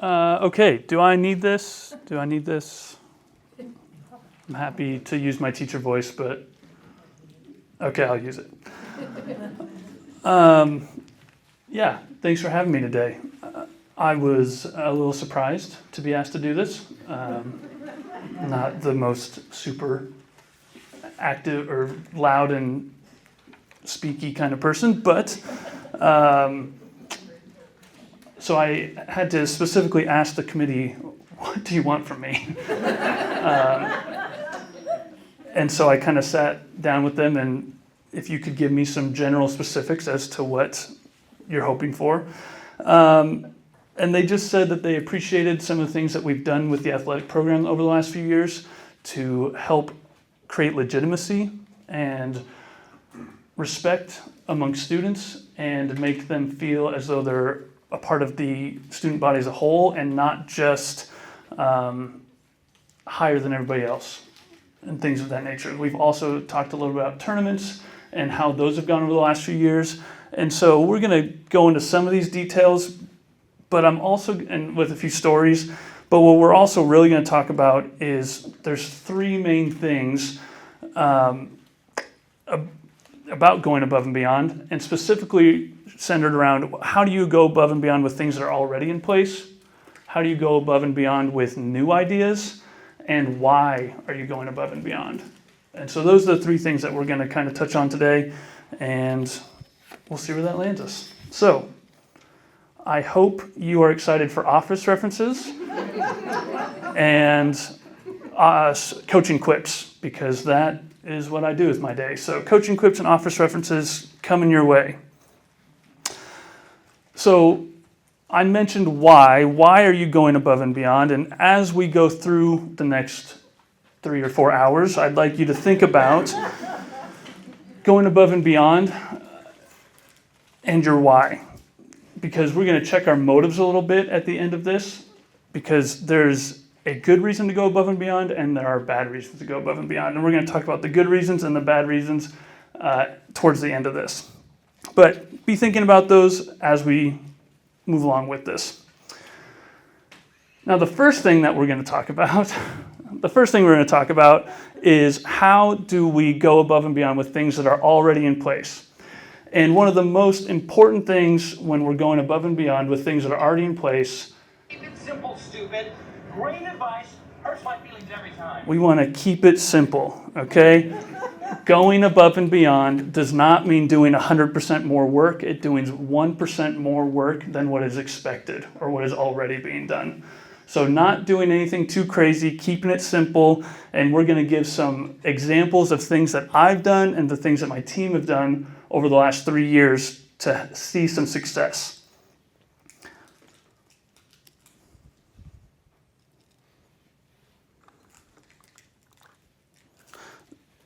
Okay, do I need this? I'm happy to use my teacher voice, but okay, I'll use it. Yeah, thanks for having me today. I was a little surprised to be asked to do this. Not the most super active or loud and speaky kind of person, but so I had to specifically ask the committee, what do you want from me? And so I kind of sat down with them, and if you could give me some general specifics as to what you're hoping for. And they just said that they appreciated some of the things that we've done with the athletic program over the last few years to help create legitimacy and respect among students and make them feel as though they're a part of the student body as a whole and not just higher than everybody else and things of that nature. We've also talked a little bit about tournaments and how those have gone over the last few years. And so we're going to go into some of these details, but I'm also, and with a few stories, but what we're also really going to talk about is there's three main things about going above and beyond, and specifically centered around how do you go above and beyond with things that are already in place? How do you go above and beyond with new ideas? And why are you going above and beyond? And so those are the three things that we're going to kind of touch on today, and we'll see where that lands us. So I hope you are excited for office references and coaching quips, because that is what I do with my day. So coaching quips and office references coming your way. So I mentioned why. Why are you going above and beyond? And as we go through the next 3 or 4 hours, I'd like you to think about going above and beyond and your why. Because we're going to check our motives a little bit at the end of this, because there's a good reason to go above and beyond, and there are bad reasons to go above and beyond. And we're going to talk about the good reasons and the bad reasons towards the end of this. But be thinking about those as we move along with this. Now, the first thing we're going to talk about is how do we go above and beyond with things that are already in place. And one of the most important things when we're going above and beyond with things that are already in place, keep it simple, stupid. Great advice. Hurts my feelings every time. we want to keep it simple, okay? Going above and beyond does not mean doing 100% more work. It doing 1% more work than what is expected or what is already being done. So not doing anything too crazy, keeping it simple, and we're going to give some examples of things that I've done and the things that my team have done over the last 3 years to see some success.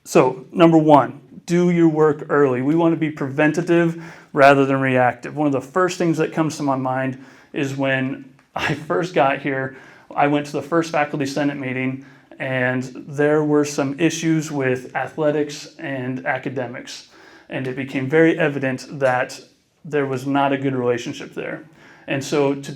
So, number one, do your work early. We want to be preventative rather than reactive. One of the first things that comes to my mind is when I first got here, I went to the first faculty senate meeting, and there were some issues with athletics and academics. And it became very evident that there was not a good relationship there. And so to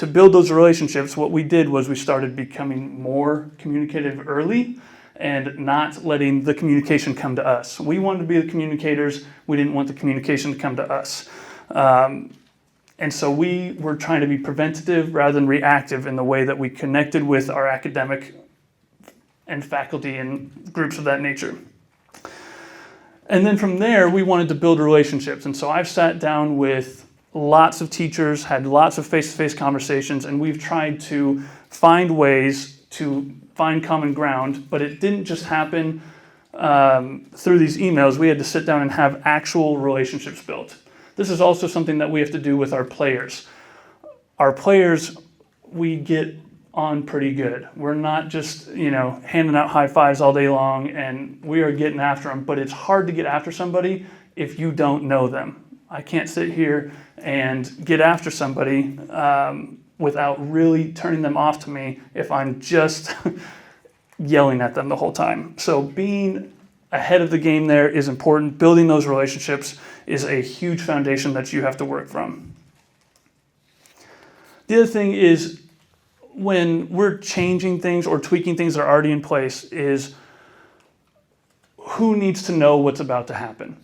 build those relationships, what we did was we started becoming more communicative early and not letting the communication come to us. We wanted to be the communicators. We didn't want the communication to come to us. And so we were trying to be preventative rather than reactive in the way that we connected with our academic and faculty and groups of that nature. And then from there, we wanted to build relationships. And so I've sat down with lots of teachers, had lots of face-to-face conversations, and we've tried to find ways to find common ground, but it didn't just happen through these emails. We had to sit down and have actual relationships built. This is also something that we have to do with our players. Our players, we get on pretty good. We're not just, handing out high fives all day long, and we are getting after them, but it's hard to get after somebody if you don't know them. I can't sit here and get after somebody without really turning them off to me if I'm just yelling at them the whole time. So being ahead of the game there is important. Building those relationships is a huge foundation that you have to work from. The other thing is when we're changing things or tweaking things that are already in place is who needs to know what's about to happen?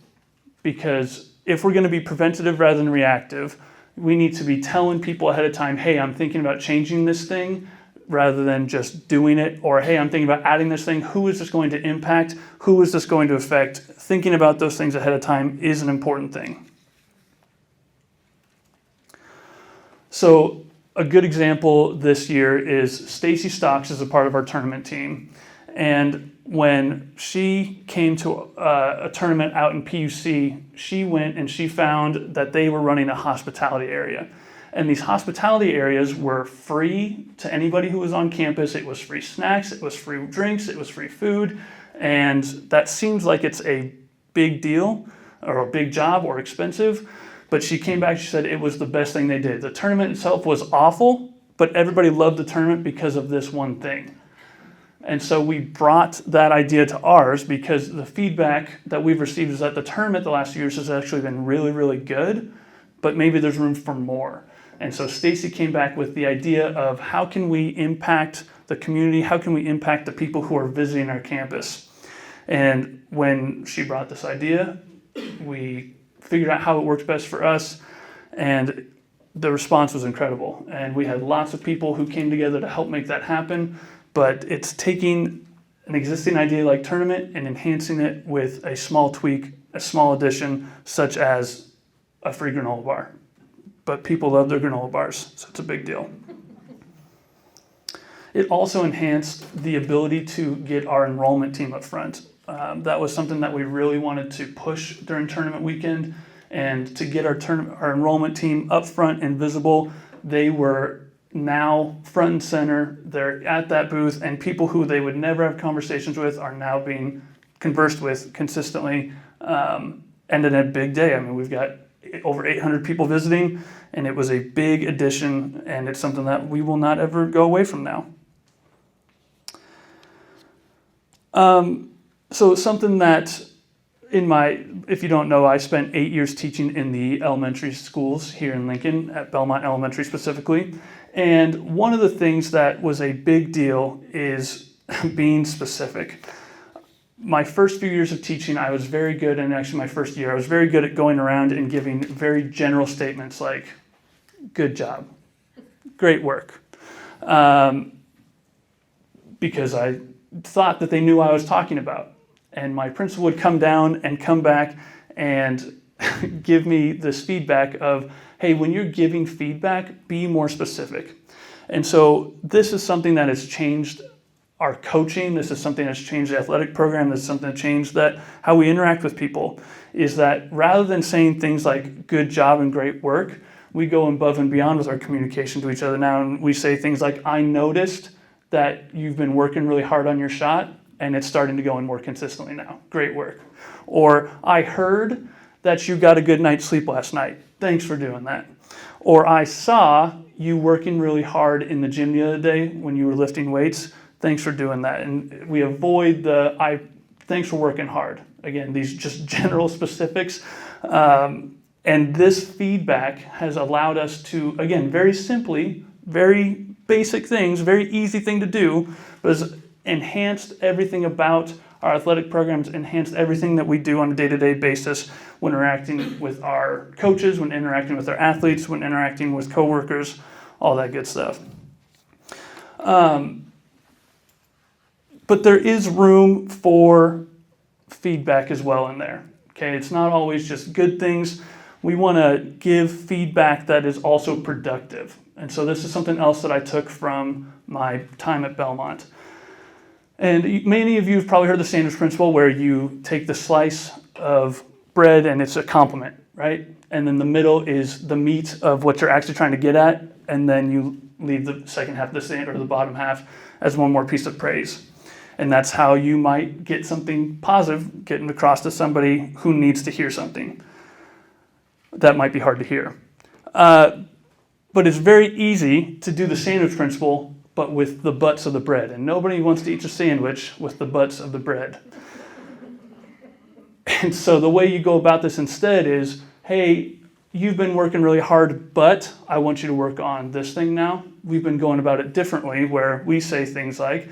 Because if we're going to be preventative rather than reactive, we need to be telling people ahead of time, hey, I'm thinking about changing this thing rather than just doing it, or hey, I'm thinking about adding this thing. Who is this going to impact? Who is this going to affect? Thinking about those things ahead of time is an important thing. So a good example this year is Stacy Stocks is a part of our tournament team. And when she came to a tournament out in PUC, she went and she found that they were running a hospitality area. And these hospitality areas were free to anybody who was on campus. It was free snacks, it was free drinks, it was free food. And that seems like it's a big deal or a big job or expensive. But she came back, she said it was the best thing they did. The tournament itself was awful, but everybody loved the tournament because of this one thing. And so we brought that idea to ours because the feedback that we've received is that the tournament the last few years has actually been really, really good, but maybe there's room for more. And so Stacy came back with the idea of how can we impact the community? How can we impact the people who are visiting our campus? And when she brought this idea, we figured out how it works best for us, and the response was incredible. And we had lots of people who came together to help make that happen. But it's taking an existing idea like tournament and enhancing it with a small tweak, a small addition, such as a free granola bar. But people love their granola bars, so it's a big deal. It also enhanced the ability to get our enrollment team up front. That was something that we really wanted to push during tournament weekend, and to get our enrollment team up front and visible. They were now front and center. They're at that booth, and people who they would never have conversations with are now being conversed with consistently. And in a big day, I mean, we've got over 800 people visiting, and it was a big addition, and it's something that we will not ever go away from now. So something that if you don't know, I spent 8 years teaching in the elementary schools here in Lincoln, at Belmont Elementary specifically. And one of the things that was a big deal is being specific. My first few years of teaching, I was very good, and actually my first year, I was very good at going around and giving very general statements like, good job, great work. Because I thought that they knew what I was talking about. And my principal would come down and come back and give me this feedback of, hey, when you're giving feedback, be more specific. And so this is something that has changed our coaching. This is something that's changed the athletic program. This is something that changed how we interact with people, is that rather than saying things like good job and great work, we go above and beyond with our communication to each other now. And we say things like, I noticed that you've been working really hard on your shot, and it's starting to go in more consistently now. Great work. Or I heard that you got a good night's sleep last night. Thanks for doing that. Or I saw you working really hard in the gym the other day when you were lifting weights. Thanks for doing that. And we avoid thanks for working hard. Again, these just general specifics. And this feedback has allowed us to, again, very simply, very basic things, very easy thing to do, but has enhanced everything about our athletic programs, enhanced everything that we do on a day-to-day basis when interacting with our coaches, when interacting with our athletes, when interacting with coworkers, all that good stuff. But there is room for feedback as well in there. Okay, it's not always just good things. We want to give feedback that is also productive. And so this is something else that I took from my time at Belmont. And many of you have probably heard the sandwich principle, where you take the slice of bread and it's a compliment, right? And then the middle is the meat of what you're actually trying to get at, and then you leave the second half of the sandwich, or the bottom half, as one more piece of praise. And that's how you might get something positive getting across to somebody who needs to hear something that might be hard to hear. But it's very easy to do the sandwich principle, but with the butts of the bread. And nobody wants to eat a sandwich with the butts of the bread. And so the way you go about this instead is, hey, you've been working really hard, but I want you to work on this thing now. We've been going about it differently, where we say things like,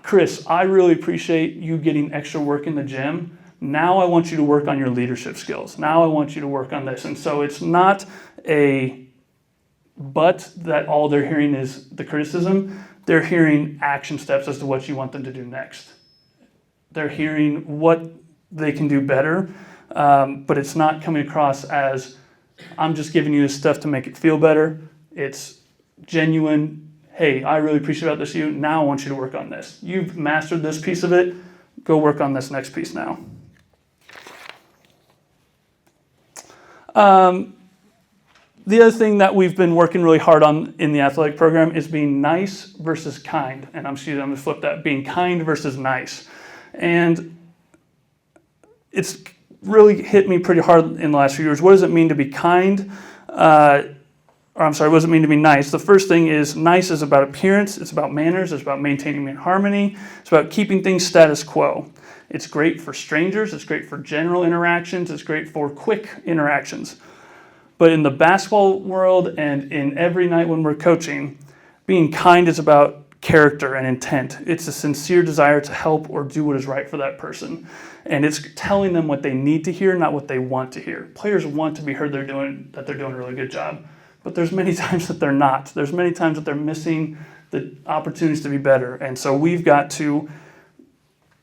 Chris, I really appreciate you getting extra work in the gym. Now I want you to work on your leadership skills. Now I want you to work on this. And so it's not a but that all they're hearing is the criticism. They're hearing action steps as to what you want them to do next. They're hearing what they can do better, but it's not coming across as, I'm just giving you this stuff to make it feel better. It's genuine, hey, I really appreciate about this, you. Now I want you to work on this. You've mastered this piece of it. Go work on this next piece now. The other thing that we've been working really hard on in the athletic program is being nice versus kind. And I'm going to flip that, being kind versus nice. And it's really hit me pretty hard in the last few years. What does it mean to be kind? What does it mean to be nice? The first thing is nice is about appearance. It's about manners. It's about maintaining harmony. It's about keeping things status quo. It's great for strangers. It's great for general interactions. It's great for quick interactions. But in the basketball world and in every night when we're coaching, being kind is about character and intent. It's a sincere desire to help or do what is right for that person. And it's telling them what they need to hear, not what they want to hear. Players want to be heard that they're doing a really good job. But there's many times that they're not. There's many times that they're missing the opportunities to be better. And so we've got to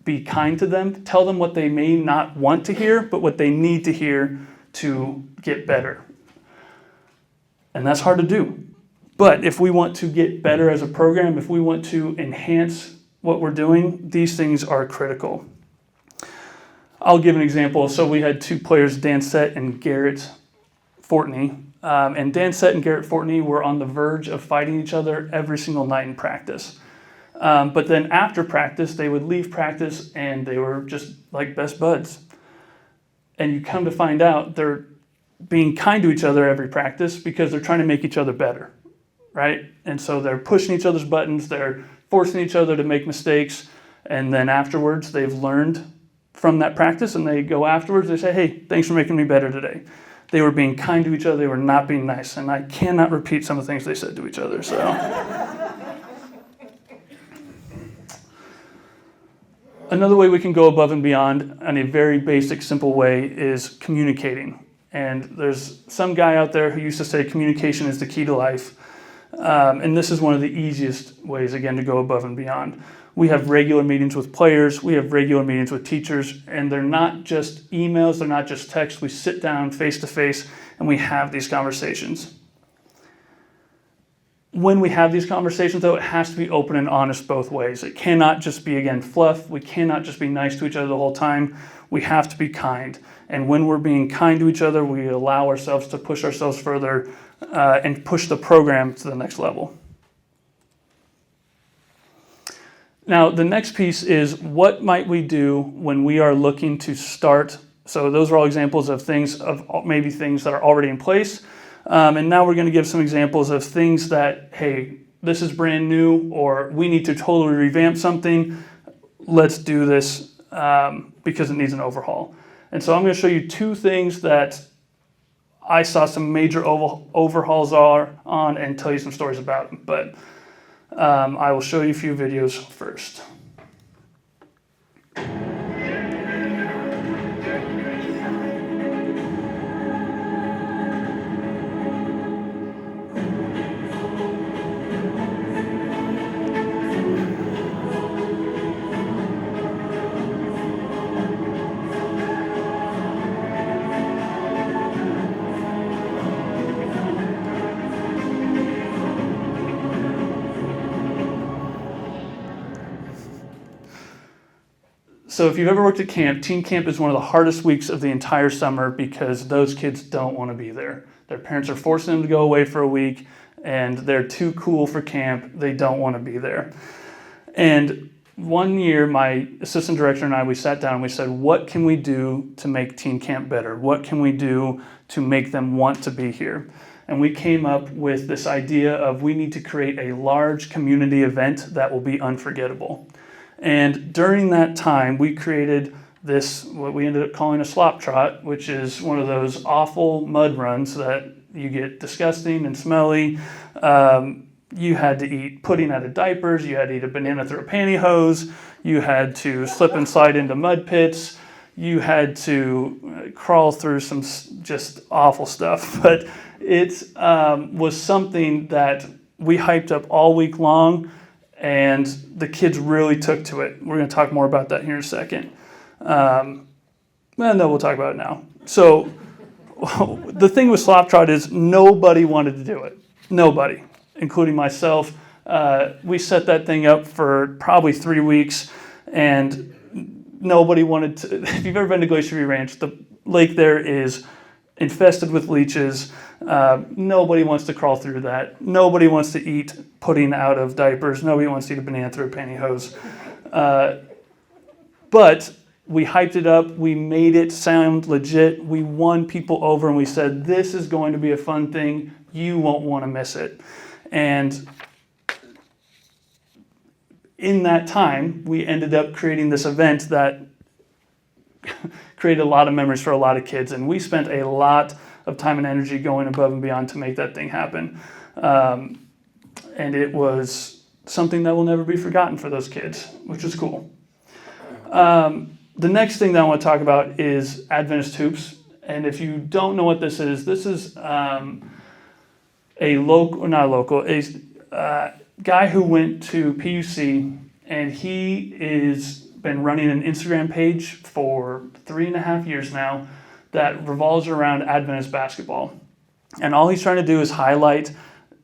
be kind to them, tell them what they may not want to hear, but what they need to hear to get better. And that's hard to do. But if we want to get better as a program, if we want to enhance what we're doing, these things are critical. I'll give an example. So we had two players, Dan Sett and Garrett Fortney. And Dan Sett and Garrett Fortney were on the verge of fighting each other every single night in practice. But then after practice, they would leave practice and they were just like best buds. And you come to find out they're being kind to each other every practice because they're trying to make each other better, right? And so they're pushing each other's buttons, they're forcing each other to make mistakes, and then afterwards they've learned from that practice and they go afterwards, they say, hey, thanks for making me better today. They were being kind to each other, they were not being nice, and I cannot repeat some of the things they said to each other, so. Another way we can go above and beyond in a very basic, simple way is communicating. And there's some guy out there who used to say communication is the key to life. And this is one of the easiest ways, again, to go above and beyond. We have regular meetings with players. We have regular meetings with teachers. And they're not just emails. They're not just text. We sit down face to face and we have these conversations. When we have these conversations, though, it has to be open and honest both ways. It cannot just be, again, fluff. We cannot just be nice to each other the whole time. We have to be kind. And when we're being kind to each other, we allow ourselves to push ourselves further and push the program to the next level. Now, the next piece is what might we do when we are looking to start. So those are all examples of things, of maybe things that are already in place. And now we're going to give some examples of things that, hey, this is brand new, or we need to totally revamp something. Let's do this because it needs an overhaul. And so I'm going to show you two things that I saw some major overhauls are on and tell you some stories about them. But I will show you a few videos first. So if you've ever worked at camp, teen camp is one of the hardest weeks of the entire summer because those kids don't want to be there. Their parents are forcing them to go away for a week and they're too cool for camp. They don't want to be there. And one year, my assistant director and I, we sat down and we said, what can we do to make teen camp better? What can we do to make them want to be here? And we came up with this idea of we need to create a large community event that will be unforgettable. And during that time, we created what we ended up calling a slop trot, which is one of those awful mud runs that you get disgusting and smelly. You had to eat pudding out of diapers, you had to eat a banana through a pantyhose, you had to slip and slide into mud pits, you had to crawl through some just awful stuff. But it was something that we hyped up all week long, and the kids really took to it. We're going to talk more about that here in a second. And then we'll talk about it now. So the thing with slop trot is nobody wanted to do it. Nobody, including myself. We set that thing up for probably 3 weeks, and nobody wanted to. If you've ever been to Glacier View Ranch, the lake there is infested with leeches. Nobody wants to crawl through that. Nobody wants to eat pudding out of diapers. Nobody wants to eat a banana through a pantyhose. But we hyped it up. We made it sound legit. We won people over, and we said, this is going to be a fun thing. You won't want to miss it. And in that time, we ended up creating this event that created a lot of memories for a lot of kids. And we spent a lot of time and energy going above and beyond to make that thing happen. And it was something that will never be forgotten for those kids, which is cool. The next thing that I want to talk about is Adventist Hoops. And if you don't know what this is a guy who went to PUC, and he is been running an Instagram page for 3.5 years now that revolves around Adventist basketball. And all he's trying to do is highlight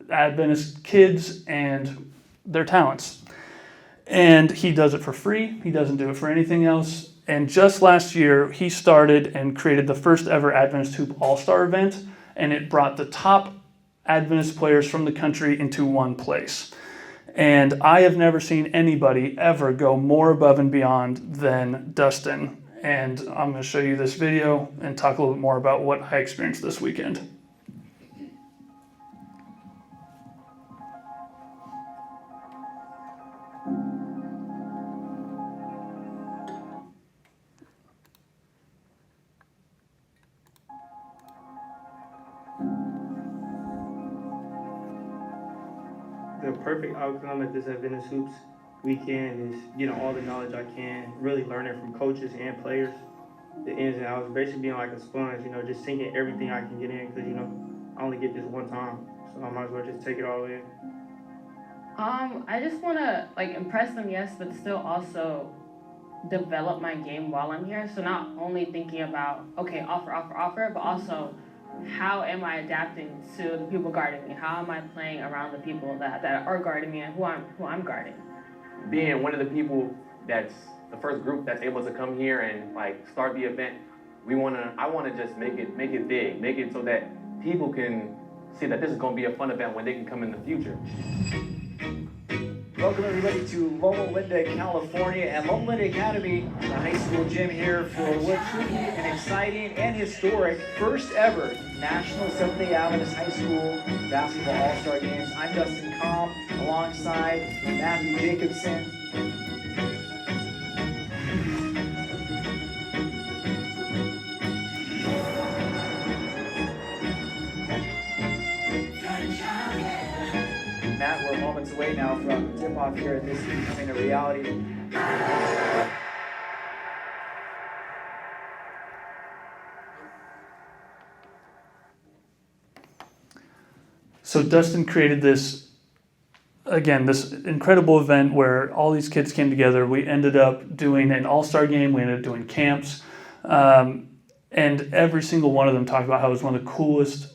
Adventist kids and their talents. And he does it for free. He doesn't do it for anything else. And just last year, he started and created the first ever Adventist Hoop All-Star event, and it brought the top Adventist players from the country into one place. And I have never seen anybody ever go more above and beyond than Dustin. And I'm going to show you this video and talk a little bit more about what I experienced this weekend. The perfect outcome at this Adventist Hoops weekend is getting all the knowledge I can, really learning from coaches and players, the ins and outs, basically being like a sponge, just sinking everything I can get in because, I only get this one time. So I might as well just take it all in. I just want to, impress them, yes, but still also develop my game while I'm here. So not only thinking about, okay, offer, but also how am I adapting to the people guarding me? How am I playing around the people that are guarding me and who I'm guarding? Being one of the people that's the first group that's able to come here and start the event, I wanna just make it big, make it so that people can see that this is gonna be a fun event when they can come in the future. Welcome everybody to Loma Linda, California, and Loma Linda Academy, the high school gym here for what should be an exciting and historic first ever National Seventh-day Adventist High School Basketball All-Star Games. I'm Dustin Comm alongside Matthew Jacobson. Matt, we're moments away now from tip-off here, and this is becoming a reality. So Dustin created this incredible event where all these kids came together. We ended up doing an all-star game. We ended up doing camps. And every single one of them talked about how it was one of the coolest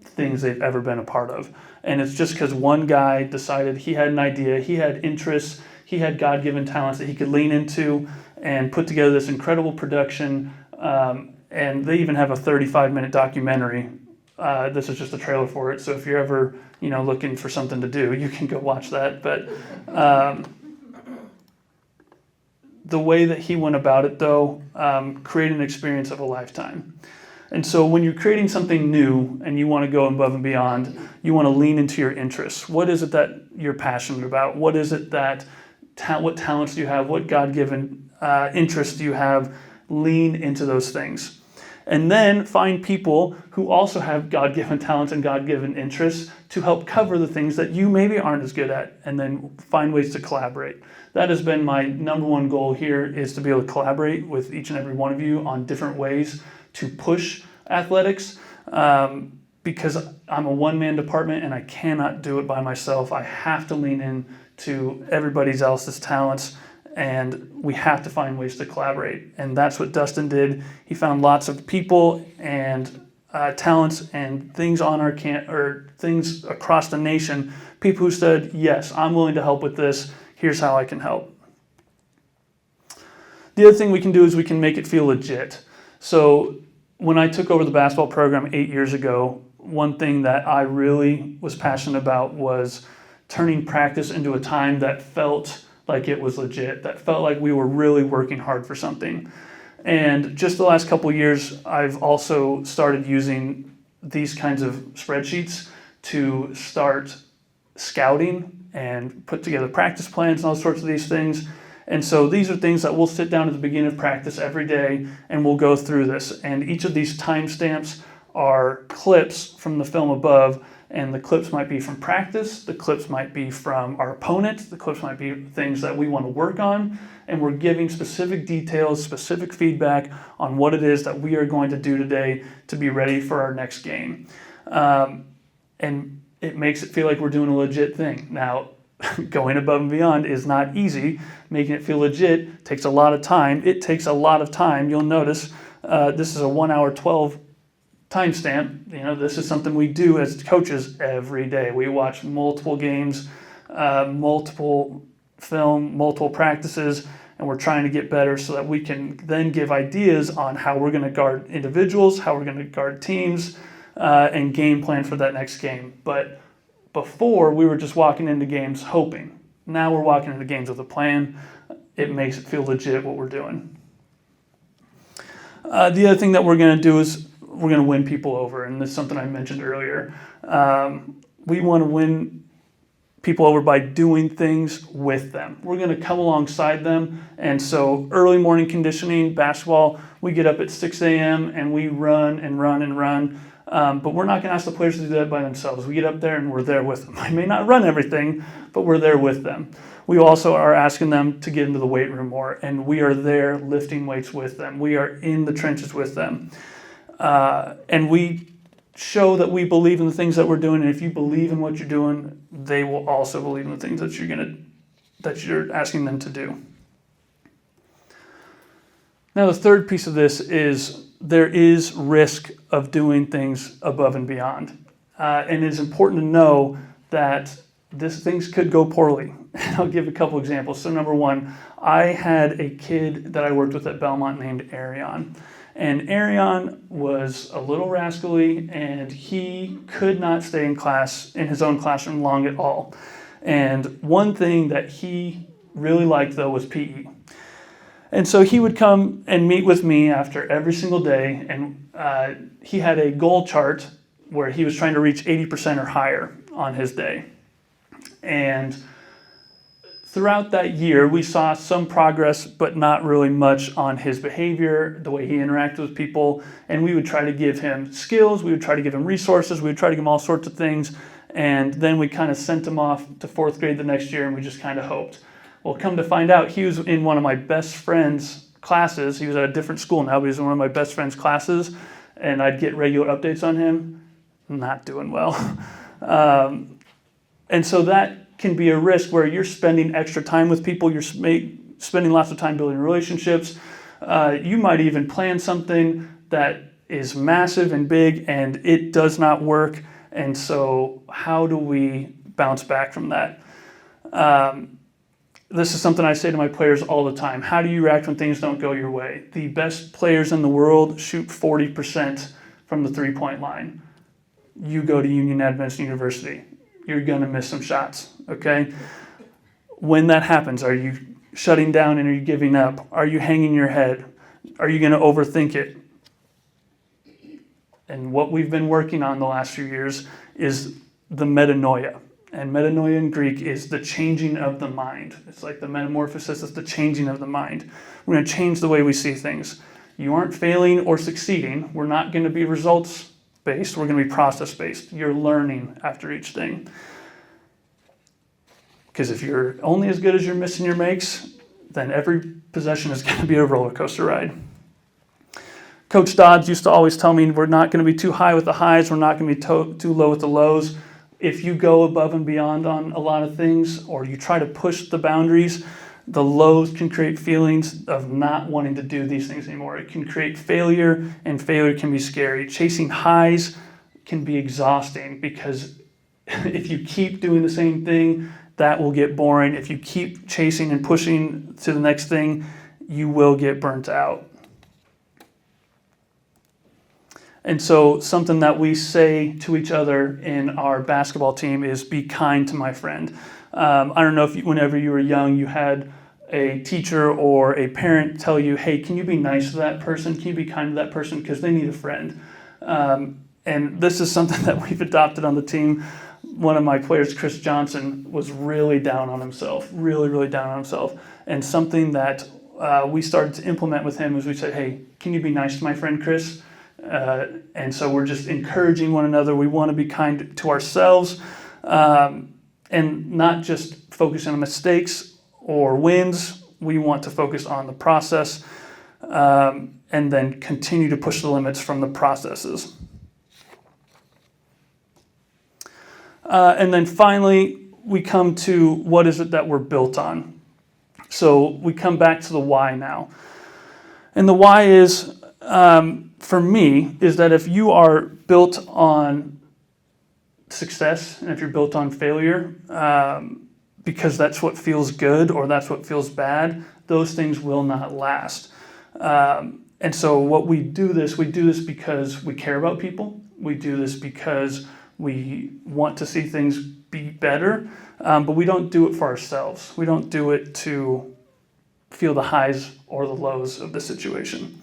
things they've ever been a part of. And it's just because one guy decided he had an idea, he had interests, he had God-given talents that he could lean into and put together this incredible production. And they even have a 35-minute documentary. This is just a trailer for it. So if you're ever, looking for something to do, you can go watch that. But the way that he went about it, though, created an experience of a lifetime. And so when you're creating something new and you want to go above and beyond, you want to lean into your interests. What is it that you're passionate about? What is it what talents do you have? What God-given interests do you have? lean into those things. And then find people who also have God-given talents and God-given interests to help cover the things that you maybe aren't as good at, and then find ways to collaborate. That has been my number one goal here, is to be able to collaborate with each and every one of you on different ways to push athletics, because I'm a one-man department and I cannot do it by myself. I have to lean in to everybody else's talents, and we have to find ways to collaborate. And that's what Dustin did. He found lots of people and talents and things on our things across the nation, people who said, yes, I'm willing to help with this. Here's how I can help. The other thing we can do is we can make it feel legit. So when I took over the basketball program 8 years ago, one thing that I really was passionate about was turning practice into a time that felt like it was legit, that felt like we were really working hard for something. And just the last couple of years, I've also started using these kinds of spreadsheets to start scouting and put together practice plans and all sorts of these things. And so these are things that we'll sit down at the beginning of practice every day and we'll go through this. And each of these timestamps are clips from the film above, and the clips might be from practice, the clips might be from our opponent, the clips might be things that we want to work on, and we're giving specific details, specific feedback on what it is that we are going to do today to be ready for our next game. And it makes it feel like we're doing a legit thing. Now, going above and beyond is not easy. Making it feel legit takes a lot of time. It takes a lot of time. You'll notice this is a 1 hour 12 timestamp. This is something we do as coaches every day. We watch multiple games, multiple film, multiple practices, and we're trying to get better so that we can then give ideas on how we're going to guard individuals, how we're going to guard teams, and game plan for that next game. But before, we were just walking into games hoping. Now we're walking into games with a plan. It makes it feel legit what we're doing. The other thing that we're going to do is we're going to win people over, and this is something I mentioned earlier. We want to win people over by doing things with them. We're going to come alongside them, and so early morning conditioning, basketball, we get up at 6 a.m. and we run and run and run, but we're not going to ask the players to do that by themselves. We get up there and we're there with them. I may not run everything, but we're there with them. We also are asking them to get into the weight room more, and we are there lifting weights with them. We are in the trenches with them. And we show that we believe in the things that we're doing, and if you believe in what you're doing, they will also believe in the things that you're asking them to do. Now, the third piece of this is there is risk of doing things above and beyond, and it's important to know that things could go poorly. I'll give a couple examples. So, number one, I had a kid that I worked with at Belmont named Arion. And Arion was a little rascally, and he could not stay in his own classroom long at all. And one thing that he really liked, though, was PE. And so he would come and meet with me after every single day, and he had a goal chart where he was trying to reach 80% or higher on his day. And throughout that year, we saw some progress, but not really much on his behavior, the way he interacted with people. And we would try to give him skills, we would try to give him resources, we would try to give him all sorts of things. And then we kind of sent him off to fourth grade the next year, and we just kind of hoped. Well, come to find out, he was in one of my best friend's classes. He was at a different school now, but he was in one of my best friend's classes. And I'd get regular updates on him. Not doing well. And so that can be a risk where you're spending extra time with people, you're spending lots of time building relationships. You might even plan something that is massive and big and it does not work. And so how do we bounce back from that? This is something I say to my players all the time. How do you react when things don't go your way? The best players in the world shoot 40% from the three-point line. You go to Union Adventist University, you're going to miss some shots, okay? When that happens, are you shutting down and are you giving up? Are you hanging your head? Are you going to overthink it? And what we've been working on the last few years is the metanoia. And metanoia in Greek is the changing of the mind. It's like the metamorphosis, it's the changing of the mind. We're going to change the way we see things. You aren't failing or succeeding. We're not going to be results based. We're going to be process based. You're learning after each thing. Because if you're only as good as you're missing your makes, then every possession is going to be a roller coaster ride. Coach Dodds used to always tell me we're not going to be too high with the highs, we're not going to be too low with the lows. If you go above and beyond on a lot of things, or you try to push the boundaries, the lows can create feelings of not wanting to do these things anymore. It can create failure, and failure can be scary. Chasing highs can be exhausting, because if you keep doing the same thing, that will get boring. If you keep chasing and pushing to the next thing, you will get burnt out. And so something that we say to each other in our basketball team is, be kind to my friend. I don't know if whenever you were young, you had a teacher or a parent tell you, hey, can you be nice to that person? Can you be kind to that person? Because they need a friend. And this is something that we've adopted on the team. One of my players, Chris Johnson, was really down on himself, really down on himself. And something that we started to implement with him was we said, hey, can you be nice to my friend Chris? And so we're just encouraging one another. We want to be kind to ourselves, and not just focus on mistakes or wins. We want to focus on the process, and then continue to push the limits from the processes. And then finally, we come to what is it that we're built on. So we come back to the why now. And the why is, for me, is that if you are built on success and if you're built on failure, because that's what feels good or that's what feels bad, those things will not last. And so we do this because we care about people. We do this because we want to see things be better, but we don't do it for ourselves. We don't do it to feel the highs or the lows of the situation.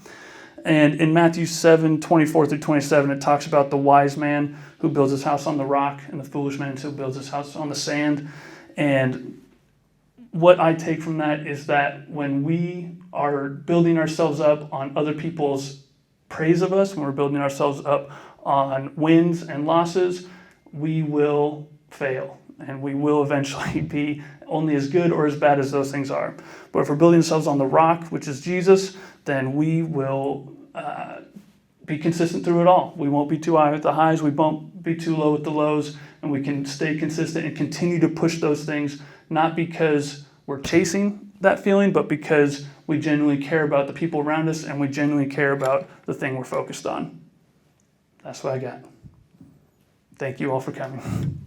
And in Matthew 7:24-27, it talks about the wise man who builds his house on the rock and the foolish man who builds his house on the sand. And what I take from that is that when we are building ourselves up on other people's praise of us, when we're building ourselves up on wins and losses, we will fail. And we will eventually be only as good or as bad as those things are. But if we're building ourselves on the rock, which is Jesus, then we will be consistent through it all. We won't be too high with the highs. We won't be too low with the lows. And we can stay consistent and continue to push those things, not because we're chasing that feeling, but because we genuinely care about the people around us and we genuinely care about the thing we're focused on. That's what I got. Thank you all for coming.